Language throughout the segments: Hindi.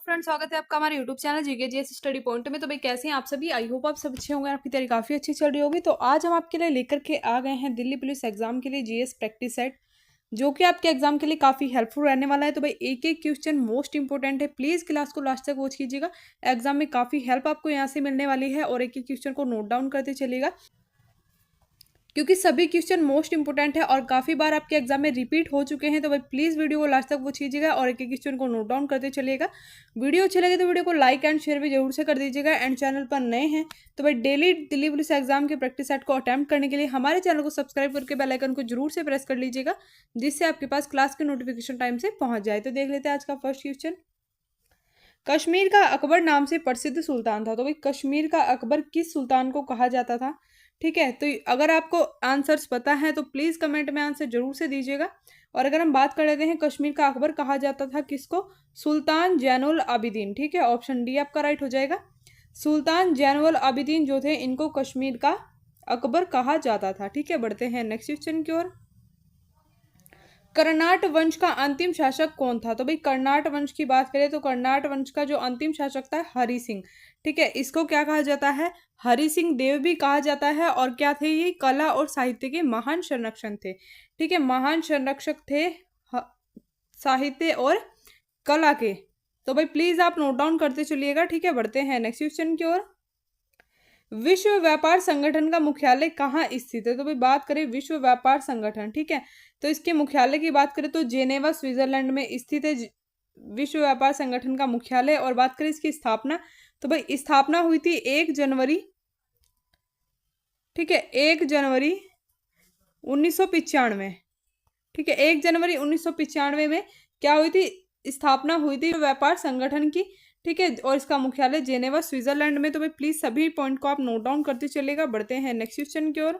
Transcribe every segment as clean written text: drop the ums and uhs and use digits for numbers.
फ्रेंड्स, स्वागत है आपका हमारे YouTube channel GK GS study point में। तो भाई कैसे हैं आप सभी? आई होप आप सब अच्छे होंगे, आपकी तैयारी काफ़ी अच्छी चल रही होगी। तो आज हम आपके लिए लेकर के आ गए हैं दिल्ली पुलिस एग्जाम के लिए जीएस प्रैक्टिस सेट, जो कि आपके एग्जाम के लिए काफ़ी हेल्पफुल रहने वाला है। तो भाई एक एक क्वेश्चन मोस्ट इंपॉर्टेंट है, प्लीज़ क्लास को लास्ट तक वॉच कीजिएगा। एग्जाम में काफ़ी हेल्प आपको यहाँ से मिलने वाली है और एक एक क्वेश्चन को नोट डाउन करते चलिएगा, क्योंकि सभी क्वेश्चन मोस्ट इंपोर्टेंट है और काफ़ी बार आपके एग्जाम में रिपीट हो चुके हैं। तो भाई प्लीज़ वीडियो को लास्ट तक वॉच कीजिएगा और एक एक क्वेश्चन को नोट डाउन करते चलिएगा। वीडियो अच्छी लगे तो वीडियो को लाइक एंड शेयर भी जरूर से कर दीजिएगा। एंड चैनल पर नए हैं तो भाई डेली दिल्ली पुलिस एग्जाम के प्रैक्टिस सेट को अटैम्प्ट करने के लिए हमारे चैनल को सब्सक्राइब करके बेल आइकन को जरूर से प्रेस कर लीजिएगा, जिससे आपके पास क्लास के नोटिफिकेशन टाइम से पहुंच जाए। तो देख लेते हैं आज का फर्स्ट क्वेश्चन। कश्मीर का अकबर नाम से प्रसिद्ध सुल्तान था। तो भाई कश्मीर का अकबर किस सुल्तान को कहा जाता था? ठीक है, तो अगर आपको आंसर्स पता है तो प्लीज़ कमेंट में आंसर जरूर से दीजिएगा। और अगर हम बात कर लेते हैं कश्मीर का अकबर कहा जाता था किसको? सुल्तान जैनुल आबिदीन। ठीक है, ऑप्शन डी आपका राइट हो जाएगा। सुल्तान जैनुल आबिदीन जो थे, इनको कश्मीर का अकबर कहा जाता था। ठीक है, बढ़ते हैं नेक्स्ट क्वेश्चन की ओर। कर्नाट वंश का अंतिम शासक कौन था? तो भाई कर्नाट वंश की बात करें तो कर्नाट वंश का जो अंतिम शासक था हरि सिंह। ठीक है, इसको क्या कहा जाता है? हरि सिंह देव भी कहा जाता है। और क्या थे ये? कला और साहित्य के महान संरक्षक थे। ठीक है, महान संरक्षक थे साहित्य और कला के। तो भाई प्लीज आप नोट डाउन करते चलिएगा। ठीक है, बढ़ते हैं नेक्स्ट क्वेश्चन की ओर। विश्व व्यापार संगठन का मुख्यालय कहाँ स्थित है? तो भाई बात करें विश्व व्यापार संगठन, ठीक है, तो इसके मुख्यालय की बात करें तो जेनेवा स्विट्जरलैंड में स्थित है विश्व व्यापार संगठन का मुख्यालय। और बात करें इसकी स्थापना, तो भाई स्थापना हुई थी 1 जनवरी, ठीक है, 1 जनवरी 1995। ठीक है, 1 जनवरी 1995 में क्या हुई थी? स्थापना हुई थी व्यापार संगठन की। ठीक है, और इसका मुख्यालय जेनेवा स्विट्जरलैंड में। तो भाई प्लीज सभी पॉइंट को आप नोट डाउन करते चलेगा। बढ़ते हैं नेक्स्ट क्वेश्चन की ओर।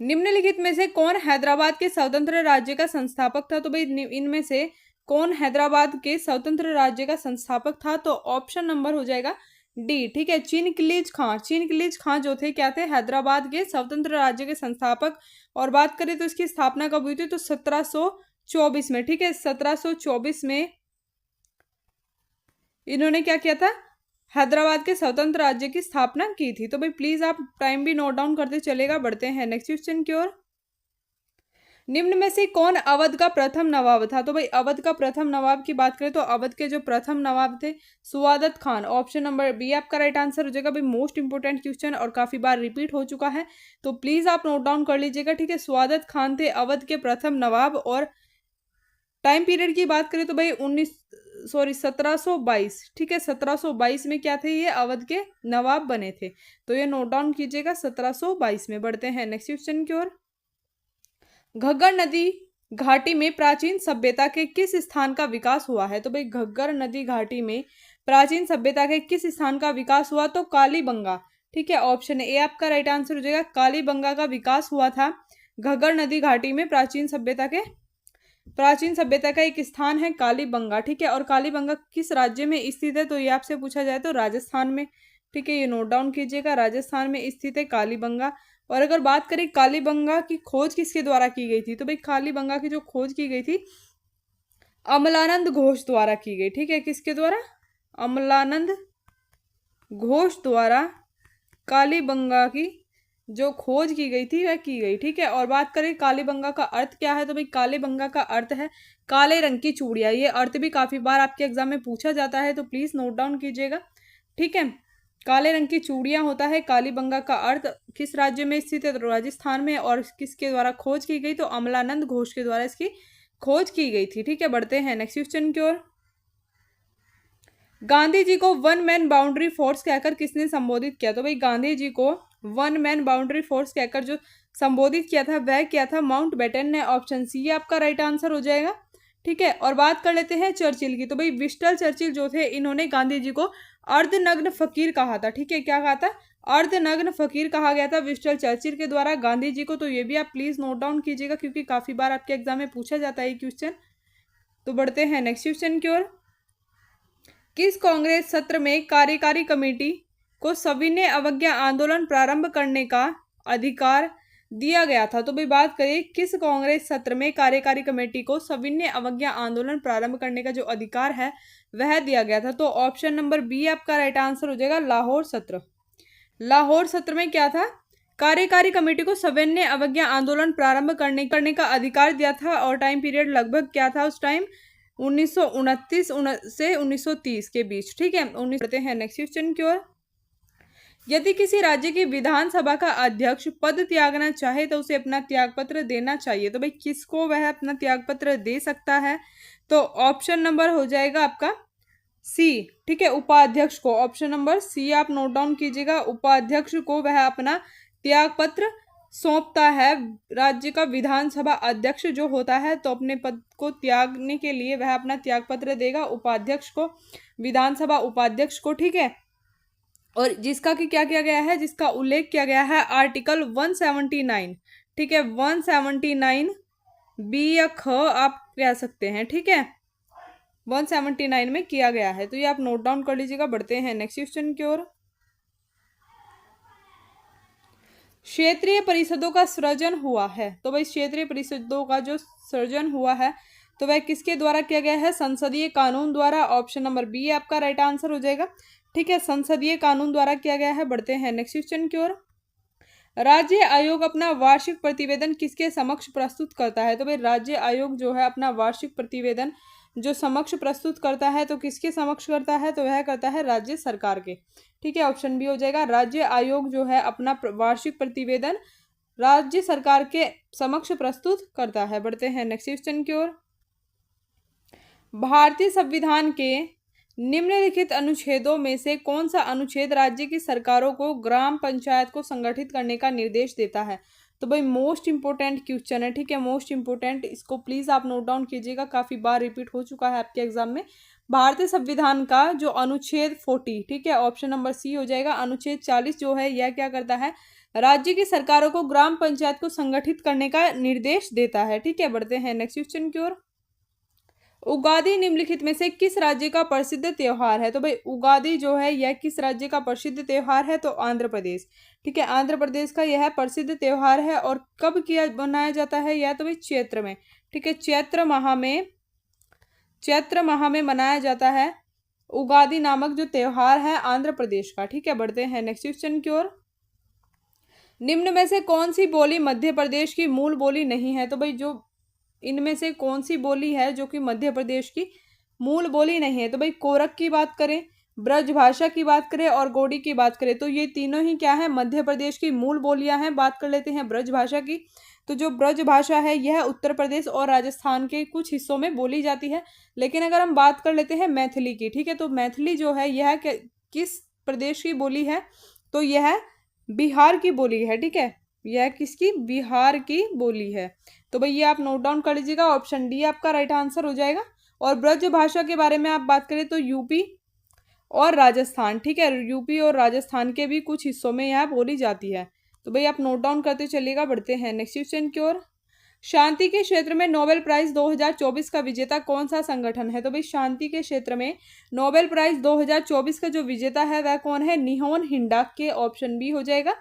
निम्नलिखित में से कौन हैदराबाद के स्वतंत्र राज्य का संस्थापक था? तो भाई इनमें से कौन हैदराबाद के स्वतंत्र राज्य का संस्थापक था? तो ऑप्शन नंबर हो जाएगा डी। ठीक है, चिनकिलीज खां। चिनकिलीज खां जो थे क्या थे? हैदराबाद के स्वतंत्र राज्य के संस्थापक। और बात करें तो इसकी स्थापना कब हुई थी? तो 1724 में। ठीक है, 1724 में इन्होंने क्या किया था? हैदराबाद के स्वतंत्र राज्य की स्थापना की थी। तो भाई प्लीज आप टाइम भी नोट डाउन करते चलेगा। बढ़ते हैं नेक्स्ट क्वेश्चन की ओर। निम्न में से कौन अवध का प्रथम नवाब था? तो भाई अवध का प्रथम नवाब की बात करें तो अवध के जो प्रथम नवाब थे सुआदत खान। ऑप्शन नंबर बी आपका राइट आंसर हो जाएगा। भाई मोस्ट इंपोर्टेंट क्वेश्चन और काफी बार रिपीट हो चुका है, तो प्लीज आप नोट डाउन कर लीजिएगा। ठीक है, सुआदत खान थे अवध के प्रथम नवाब। और टाइम पीरियड की बात करें तो भाई 1722। ठीक है, 1722 में क्या थे? ये अवध के नवाब बने थे। तो ये नोट डाउन कीजिएगा 1722 में। बढ़ते हैं नेक्स्ट क्वेश्चन की ओर। घग्गर नदी घाटी में प्राचीन सभ्यता के किस स्थान का विकास हुआ है? तो भाई घग्गर नदी घाटी में प्राचीन सभ्यता के किस स्थान का विकास हुआ? तो कालीबंगा। ठीक है, ऑप्शन ए आपका राइट आंसर हो जाएगा। कालीबंगा का विकास हुआ था घग्गर नदी घाटी में। प्राचीन सभ्यता का एक स्थान है कालीबंगा। ठीक है, और कालीबंगा किस राज्य में स्थित है? तो ये आपसे पूछा जाए तो राजस्थान में। ठीक है, ये नोट डाउन कीजिएगा, राजस्थान में स्थित है कालीबंगा। और अगर बात करें कालीबंगा की खोज किसके द्वारा की गई थी? तो भाई कालीबंगा की जो खोज की गई थी अमलानंद घोष द्वारा की गई। ठीक है, किसके द्वारा? अमलानंद घोष द्वारा कालीबंगा की जो खोज की गई थी वह की गई। ठीक है, और बात करें कालीबंगा का अर्थ क्या है? तो भाई कालीबंगा का अर्थ है काले रंग की चूड़ियां। ये अर्थ भी काफी बार आपके एग्जाम में पूछा जाता है, तो प्लीज नोट डाउन कीजिएगा। ठीक है, काले रंग की चूड़ियां होता है कालीबंगा का अर्थ। किस राज्य में स्थित है? तो राजस्थान में। और किसके द्वारा खोज की गई? तो अमलानंद घोष के द्वारा इसकी खोज की गई थी। ठीक है, बढ़ते हैं नेक्स्ट क्वेश्चन की ओर। गांधी जी को वन मैन बाउंड्री फोर्स कहकर किसने संबोधित किया? तो भाई गांधी जी को वन मैन बाउंड्री फोर्स कहकर जो संबोधित किया था वह क्या था? माउंटबेटन ने। ऑप्शन सी आपका राइट आंसर हो जाएगा। ठीक है, और बात कर लेते हैं चर्चिल की। तो भाई विस्टन चर्चिल जो थे, इन्होंने गांधी जी को अर्धनग्न फकीर कहा था। ठीक है, क्या कहा था? अर्धनग्न फकीर कहा गया था विस्टन चर्चिल के द्वारा गांधी जी को। तो ये भी आप प्लीज नोट डाउन कीजिएगा, क्योंकि काफी बार आपके एग्जाम में पूछा जाता है क्वेश्चन। तो बढ़ते हैं नेक्स्ट क्वेश्चन की ओर। किस कांग्रेस सत्र में कार्यकारी कमेटी को सविनय अवज्ञा आंदोलन प्रारंभ करने का अधिकार दिया गया था। तो भाई बात करें किस कांग्रेस सत्र में कार्यकारी कमेटी को सविनय अवज्ञा आंदोलन प्रारंभ करने का जो अधिकार है वह दिया गया था। तो ऑप्शन नंबर बी आपका राइट आंसर हो जाएगा, लाहौर सत्र। लाहौर सत्र में क्या था, कार्यकारी कमेटी को सविनय अवज्ञा आंदोलन प्रारंभ करने का अधिकार दिया था। और टाइम पीरियड लगभग क्या था उस टाइम, 1929 से 1930 के बीच। ठीक है, 19 पढ़ते हैं नेक्स्ट क्वेश्चन की ओर। यदि किसी राज्य की विधानसभा का अध्यक्ष पद त्यागना चाहे तो उसे अपना त्यागपत्र देना चाहिए। तो भाई किसको वह अपना त्यागपत्र दे सकता है, तो ऑप्शन नंबर हो जाएगा आपका सी। ठीक है, उपाध्यक्ष को। ऑप्शन नंबर सी आप नोट डाउन कीजिएगा, उपाध्यक्ष को वह अपना त्यागपत्र सौंपता है। राज्य का विधानसभा अध्यक्ष जो होता है तो अपने पद को त्यागने के लिए वह अपना त्यागपत्र देगा उपाध्यक्ष को, विधानसभा उपाध्यक्ष को। ठीक है, और जिसका कि क्या किया गया है, जिसका उल्लेख किया गया है आर्टिकल 179। ठीक है, 179 बी या ख आप कह सकते हैं। ठीक है, 179 में किया गया है, तो ये आप नोट डाउन कर लीजिएगा। बढ़ते हैं नेक्स्ट क्वेश्चन की ओर। क्षेत्रीय परिषदों का सृजन हुआ है। तो भाई क्षेत्रीय परिषदों का जो सृजन हुआ है तो वह किसके द्वारा किया गया है, संसदीय कानून द्वारा। ऑप्शन नंबर बी आपका राइट आंसर हो जाएगा। ठीक है, संसदीय कानून द्वारा किया गया है। बढ़ते हैं नेक्स्ट क्वेश्चन की ओर। राज्य आयोग अपना वार्षिक प्रतिवेदन किसके समक्ष प्रस्तुत करता है। तो भाई राज्य आयोग जो है अपना वार्षिक प्रतिवेदन जो समक्ष प्रस्तुत करता है तो किसके समक्ष करता है, तो वह करता है राज्य सरकार के। ठीक है, ऑप्शन बी हो जाएगा, राज्य आयोग जो है अपना वार्षिक प्रतिवेदन राज्य सरकार के समक्ष प्रस्तुत करता है। बढ़ते हैं नेक्स्ट क्वेश्चन की ओर। भारतीय संविधान के निम्नलिखित अनुच्छेदों में से कौन सा अनुच्छेद राज्य की सरकारों को ग्राम पंचायत को संगठित करने का निर्देश देता है। तो भाई मोस्ट इंपोर्टेंट क्वेश्चन है। ठीक है, मोस्ट इंपोर्टेंट, इसको प्लीज आप नोट डाउन कीजिएगा, काफी बार रिपीट हो चुका है आपके एग्जाम में। भारतीय संविधान का जो अनुच्छेद 40, ठीक है, ऑप्शन नंबर सी हो जाएगा, अनुच्छेद 40 जो है यह क्या करता है, राज्य की सरकारों को ग्राम पंचायत को संगठित करने का निर्देश देता है। ठीक है, बढ़ते हैं नेक्स्ट क्वेश्चन की ओर। उगादी निम्नलिखित में से किस राज्य का प्रसिद्ध त्योहार है। तो भाई उगादी जो है यह किस राज्य का प्रसिद्ध त्योहार है, तो आंध्र प्रदेश। ठीक है, आंध्र प्रदेश का यह प्रसिद्ध त्योहार है। और कब किया मनाया जाता है यह, तो भाई चैत्र में। ठीक है, चैत्र माह में मनाया जाता है उगादी नामक जो त्योहार है आंध्र प्रदेश का। ठीक है, बढ़ते हैं नेक्स्ट क्वेश्चन की ओर। निम्न में से कौन सी बोली मध्य प्रदेश की मूल बोली नहीं है। तो भाई जो इनमें से कौन सी बोली है जो कि मध्य प्रदेश की मूल बोली नहीं है। तो भाई कोरक की बात करें, ब्रज भाषा की बात करें और गोडी की बात करें तो ये तीनों ही क्या है, मध्य प्रदेश की मूल बोलियां हैं। बात कर लेते हैं ब्रज भाषा की, तो जो ब्रज भाषा है यह उत्तर प्रदेश और राजस्थान के कुछ हिस्सों में बोली जाती है। लेकिन अगर हम बात कर लेते हैं मैथिली की, ठीक है, तो मैथिली जो है यह किस प्रदेश की बोली है, तो यह बिहार की बोली है। ठीक है, यह किसकी, बिहार की बोली है। तो भाई ये आप नोट डाउन कर लीजिएगा, ऑप्शन डी आपका राइट आंसर हो जाएगा। और ब्रज भाषा के बारे में आप बात करें तो यूपी और राजस्थान, ठीक है, यूपी और राजस्थान के भी कुछ हिस्सों में यह बोली जाती है। तो भाई आप नोट डाउन करते चलिएगा। बढ़ते हैं नेक्स्ट क्वेश्चन की ओर। शांति के क्षेत्र में नोबेल प्राइज 2024 का विजेता कौन सा संगठन है। तो भाई शांति के क्षेत्र में नोबेल प्राइज 2024 का जो विजेता है वह कौन है, निहोन हिंडाल्के। ऑप्शन बी हो जाएगा,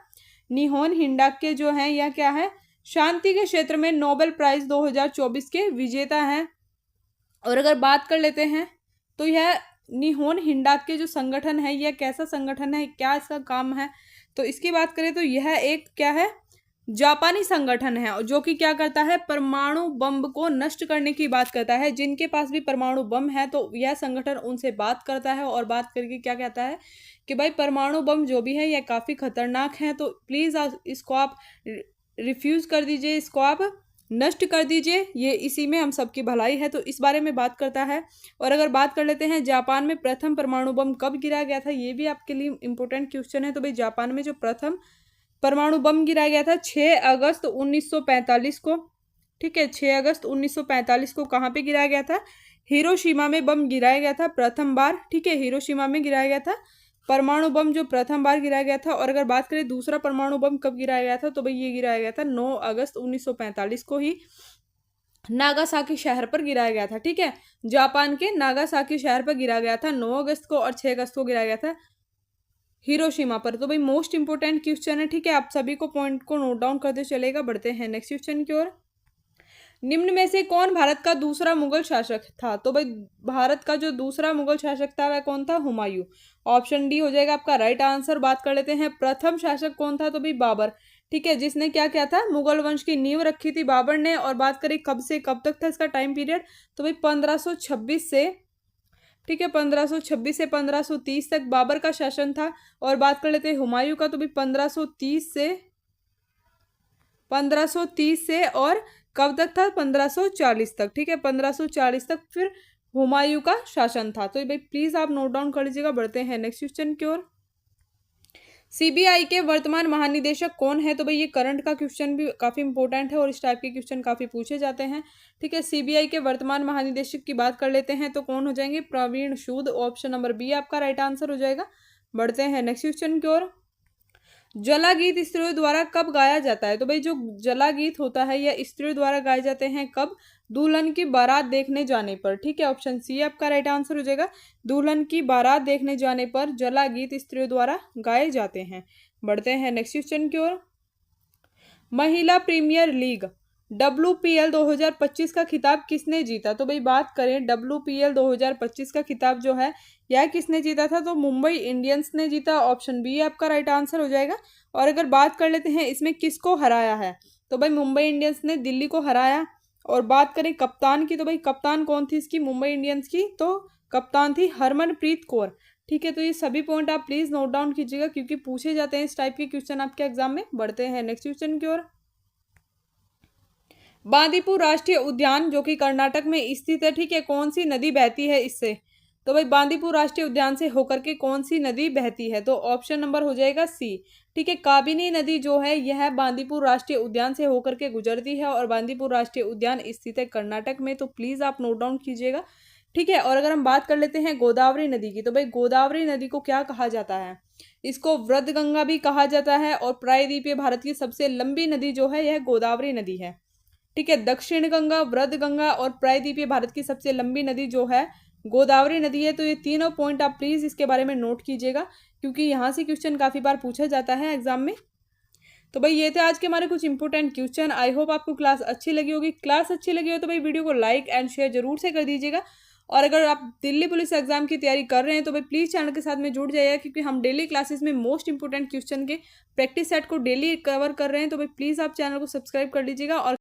निहोन हिंडाल्के जो है यह क्या है, शांति के क्षेत्र में नोबेल प्राइज 2024 के विजेता हैं। और अगर बात कर लेते हैं तो यह निहोन हिंडाल्के जो संगठन है यह कैसा संगठन है, क्या इसका काम है, तो इसकी बात करें तो यह एक क्या है, जापानी संगठन है जो कि क्या करता है, परमाणु बम को नष्ट करने की बात करता है। जिनके पास भी परमाणु बम है तो यह संगठन उनसे बात करता है और बात करके क्या कहता है कि भाई परमाणु बम जो भी है यह काफ़ी खतरनाक है, तो प्लीज़ इसको आप रिफ्यूज़ कर दीजिए, इसको आप नष्ट कर दीजिए, ये इसी में हम सबकी भलाई है, तो इस बारे में बात करता है। और अगर बात कर लेते हैं जापान में प्रथम परमाणु बम कब गिराया गया था, ये भी आपके लिए इंपॉर्टेंट क्वेश्चन है। तो भाई जापान में जो प्रथम परमाणु बम गिराया गया था 6 अगस्त 1945 को। ठीक है, 6 अगस्त 1945 को कहाँ पे गिराया गया था, हिरोशिमा में बम गिराया गया था प्रथम बार। ठीक है, हिरोशिमा में गिराया गया था परमाणु बम जो प्रथम बार गिराया गया था। और अगर बात करें दूसरा परमाणु बम कब गिराया गया था, तो भाई ये गिराया गया था 9 अगस्त 1945 को ही नागासाकी शहर पर गिराया गया था। ठीक है, जापान के नागासाकी शहर पर गिराया गया था 9 अगस्त को, और 6 अगस्त को गिराया गया था हिरोशिमा पर। तो भाई मोस्ट इंपोर्टेंट क्वेश्चन है, ठीक है, आप सभी को पॉइंट को नोट डाउन करते चलेगा। बढ़ते हैं नेक्स्ट क्वेश्चन की ओर। निम्न में से कौन भारत का दूसरा मुगल शासक था? तो भाई भारत का जो दूसरा मुगल शासक था वह कौन था? हुमायूं। ऑप्शन डी हो जाएगा आपका राइट आंसर। बात कर लेते हैं प्रथम शासक कौन था? तो भाई बाबर, ठीक है, जिसने क्या किया था? मुगल वंश की नींव रखी थी बाबर ने। और बात करें कब से कब तक था इसका टाइम पीरियड, तो भाई 1526 से, ठीक है, 1526 से 1530 तक बाबर का शासन था। और बात कर लेते हैं हुमायूं का, तो भाई 1530 से और कब तक था? 1540 तक, ठीक है, 1540 तक फिर हुमायूं का शासन था। तो भाई प्लीज आप नोट डाउन कर लीजिएगा। बढ़ते हैं नेक्स्ट क्वेश्चन की ओर। सीबीआई के वर्तमान महानिदेशक कौन है? तो भाई ये करंट का क्वेश्चन भी काफी इंपॉर्टेंट है और इस टाइप के क्वेश्चन काफी पूछे जाते हैं, ठीक है। सीबीआई के वर्तमान महानिदेशक की बात कर लेते हैं तो कौन हो जाएंगे? प्रवीण सूद। ऑप्शन नंबर बी आपका राइट आंसर हो जाएगा। बढ़ते हैं नेक्स्ट क्वेश्चन की ओर। जला गीत स्त्रियों द्वारा कब गाया जाता है? तो भाई जो जला गीत होता है यह स्त्रियों द्वारा गाए जाते हैं कब? दुल्हन की बारात देखने जाने पर, ठीक है, ऑप्शन सी आपका राइट आंसर हो जाएगा। दुल्हन की बारात देखने जाने पर जला गीत स्त्रियों द्वारा गाए जाते हैं। बढ़ते हैं नेक्स्ट क्वेश्चन की ओर। महिला प्रीमियर लीग WPL 2025 का खिताब किसने जीता? तो भाई बात करें WPL 2025 का खिताब जो है यह किसने जीता था? तो मुंबई इंडियंस ने जीता। ऑप्शन बी आपका राइट आंसर हो जाएगा। और अगर बात कर लेते हैं इसमें किसको हराया है, तो भाई मुंबई इंडियंस ने दिल्ली को हराया। और बात करें कप्तान की, तो भाई कप्तान कौन थी इसकी मुंबई इंडियंस की? तो कप्तान थी हरमनप्रीत कौर, ठीक है। तो ये सभी पॉइंट आप प्लीज नोट डाउन कीजिएगा क्योंकि पूछे जाते हैं इस टाइप के क्वेश्चन आपके एग्जाम में। बढ़ते हैं नेक्स्ट क्वेश्चन की ओर। बांदीपुर राष्ट्रीय उद्यान जो कि कर्नाटक में स्थित है, ठीक है, कौन सी नदी बहती है इससे? तो भाई बांदीपुर राष्ट्रीय उद्यान से होकर के कौन सी नदी बहती है? तो ऑप्शन नंबर हो जाएगा सी, ठीक है, काबिनी नदी जो है यह बांदीपुर राष्ट्रीय उद्यान से होकर के गुजरती है। और बांदीपुर राष्ट्रीय उद्यान स्थित है कर्नाटक में। तो प्लीज आप नोट डाउन कीजिएगा, ठीक है। और अगर हम बात कर लेते हैं गोदावरी नदी की, तो भाई गोदावरी नदी को क्या कहा जाता है? इसको वृद्ध गंगा भी कहा जाता है। और प्रायद्वीपीय भारत की सबसे लंबी नदी जो है यह गोदावरी नदी है, ठीक है। दक्षिण गंगा, वृद्ध गंगा और प्रायद्वीपीय भारत की सबसे लंबी नदी जो है गोदावरी नदी है। तो ये तीनों पॉइंट आप प्लीज इसके बारे में नोट कीजिएगा क्योंकि यहाँ से क्वेश्चन काफी बार पूछा जाता है एग्जाम में। तो भाई ये थे आज के हमारे कुछ इंपॉर्टेंट क्वेश्चन। आई होप आपको क्लास अच्छी लगी होगी। क्लास अच्छी लगी हो तो भाई वीडियो को लाइक एंड शेयर जरूर से कर दीजिएगा। और अगर आप दिल्ली पुलिस एग्जाम की तैयारी कर रहे हैं तो भाई प्लीज चैनल के साथ में जुड़ जाइए क्योंकि हम डेली क्लासेस में मोस्ट इंपोर्टेंट क्वेश्चन के प्रैक्टिस सेट को डेली कवर कर रहे हैं। तो भाई प्लीज आप चैनल को सब्सक्राइब कर लीजिएगा और